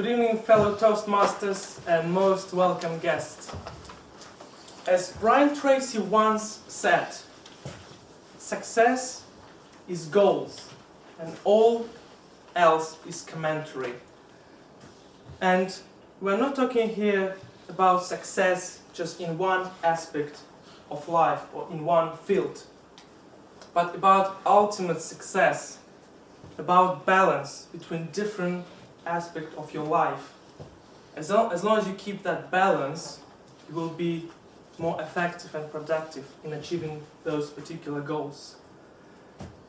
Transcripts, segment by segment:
Good evening, fellow Toastmasters and most welcome guests. As Brian Tracy once said, success is goals and all else is commentary. And we're not talking here about success just in one aspect of life or in one field, but about ultimate success, about balance between different aspects of your life. As long as you keep that balance, you will be more effective and productive in achieving those particular goals.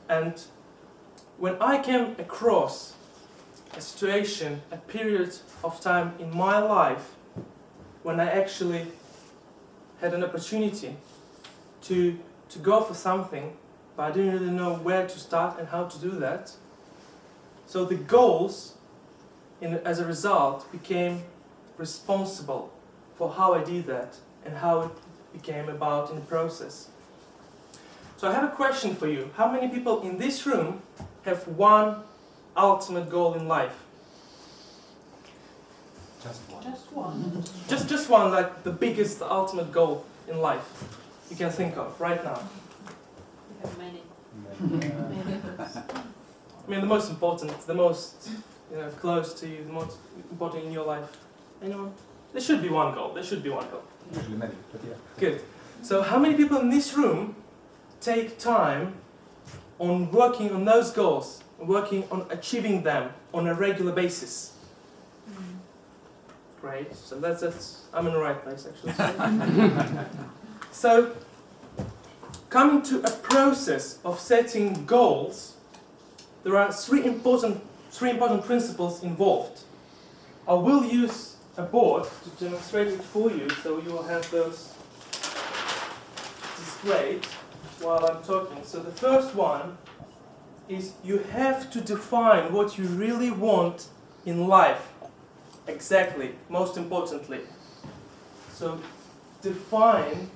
And when I came across a situation, a period of time in my life when I actually had an opportunity to go for something, but I didn't really know where to start and how to do that. So the goals, as a result, became responsible for how I did that and how it became about in the process. So I have a question for you. How many people in this room have one ultimate goal in life? Just one. Just one. Just one, like the biggest, the ultimate goal in life you can think of right now. We have many. I mean, the most important, the most close to you, the most important in your life. Anyone? There should be one goal. There should be one goal. Usually many, but yeah. Good. So how many people in this room take time on working on those goals, working on achieving them on a regular basis? Great. So that's I'm in the right place, actually. So, coming to a process of setting goals, there are three important principles involved. I will use a board to demonstrate it for you, so you will have those displayed while I'm talking. So the first one is you have to define what you really want in life. Exactly, most importantly. So define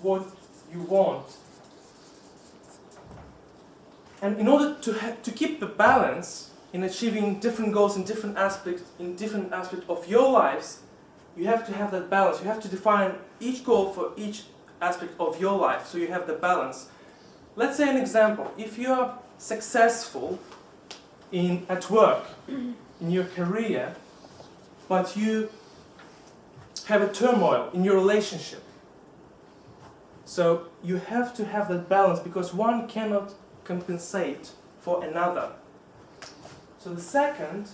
what you want. And in order to keep the balance in achieving different goals in different aspects of your lives, you have to have that balance. You have to define each goal for each aspect of your life, so you have the balance. Let's say an example. If you are successful at work, in your career, but you have a turmoil in your relationship, so you have to have that balance because one cannot compensate for another. So the second,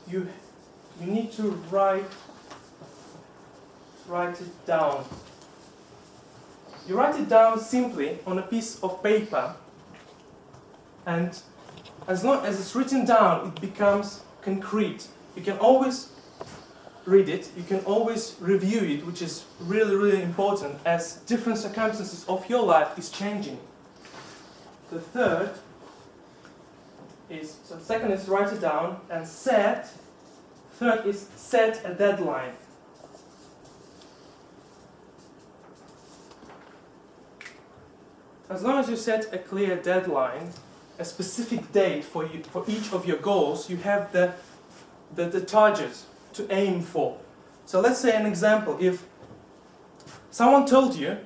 you need to write it down. You write it down simply on a piece of paper, and as long as it's written down, it becomes concrete. You can always read it, you can always review it, which is really, really important as different circumstances of your life is changing. The third is, so second is write it down and third is set a deadline. As long as you set a clear deadline, a specific date for each of your goals, you have the target to aim for. So let's say an example, if someone told you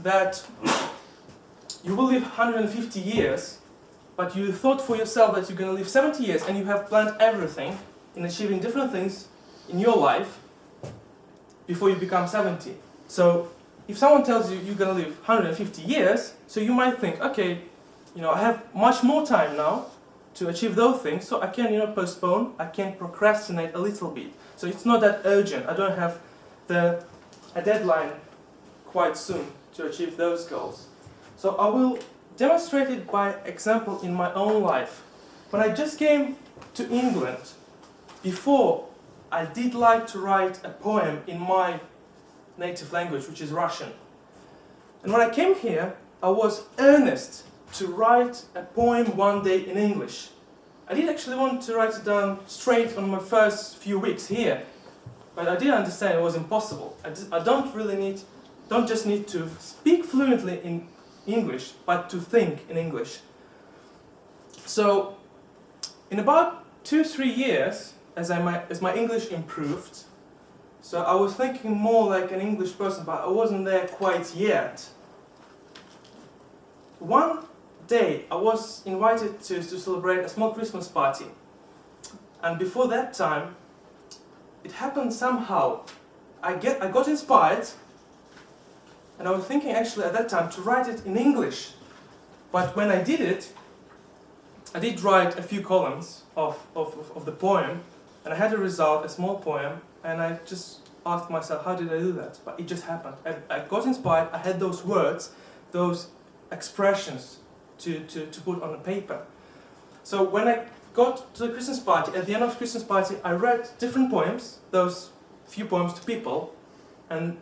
that you will live 150 years, but you thought for yourself that you're going to live 70 years and you have planned everything in achieving different things in your life before you become 70. So if someone tells you you're going to live 150 years, so you might think, okay, I have much more time now to achieve those things, so I can, postpone, I can procrastinate a little bit. So it's not that urgent. I don't have a deadline quite soon to achieve those goals. So I will demonstrate it by example in my own life. When I just came to England, before I did like to write a poem in my native language, which is Russian. And when I came here, I was earnest to write a poem one day in English. I did actually want to write it down straight on my first few weeks here, but I did understand it was impossible. I don't just need to speak fluently in English, but to think in English. So, in about 2-3 years, as my English improved, so I was thinking more like an English person, but I wasn't there quite yet. One day I was invited to celebrate a small Christmas party, and before that time, it happened somehow. I got inspired, and I was thinking actually at that time to write it in English. But when I did it, I did write a few columns of the poem, and I had a result, a small poem, and I just asked myself, how did I do that? But it just happened. I got inspired, I had those words, those expressions to put on the paper. So when I got to the Christmas party, at the end of the Christmas party, I read different poems, those few poems to people, and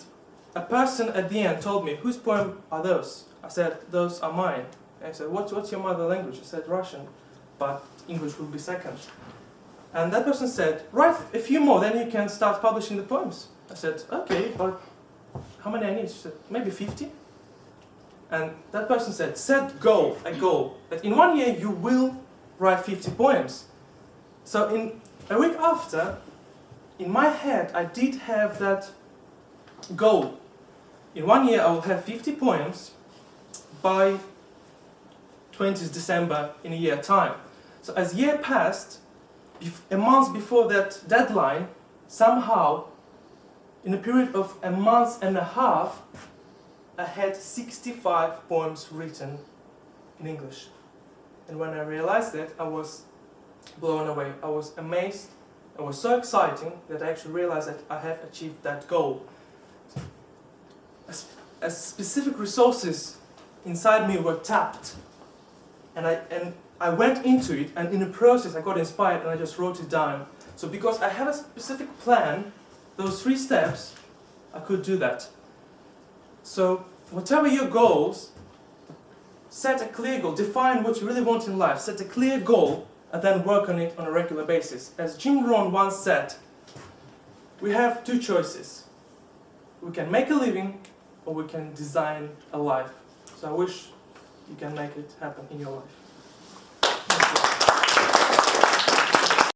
a person at the end told me, whose poem are those? I said, those are mine. And he said, what's your mother language? I said, Russian, but English will be second. And that person said, write a few more, then you can start publishing the poems. I said, okay, but how many I need? She said, maybe 50. And that person said, set a goal, that in 1 year you will write 50 poems. So in a week after, in my head, I did have that goal. In 1 year I will have 50 poems by 20th December in a year time. So as year passed, a month before that deadline, somehow, in a period of a month and a half, I had 65 poems written in English. And when I realized that, I was blown away. I was amazed. It was so exciting that I actually realized that I have achieved that goal. As specific resources inside me were tapped, and I went into it, and in the process I got inspired and I just wrote it down. So because I had a specific plan, those 3 steps, I could do that. So whatever your goals, set a clear goal, define what you really want in life, set a clear goal, and then work on it on a regular basis. As Jim Rohn once said, we have 2 choices. We can make a living, or we can design a life. So I wish you can make it happen in your life.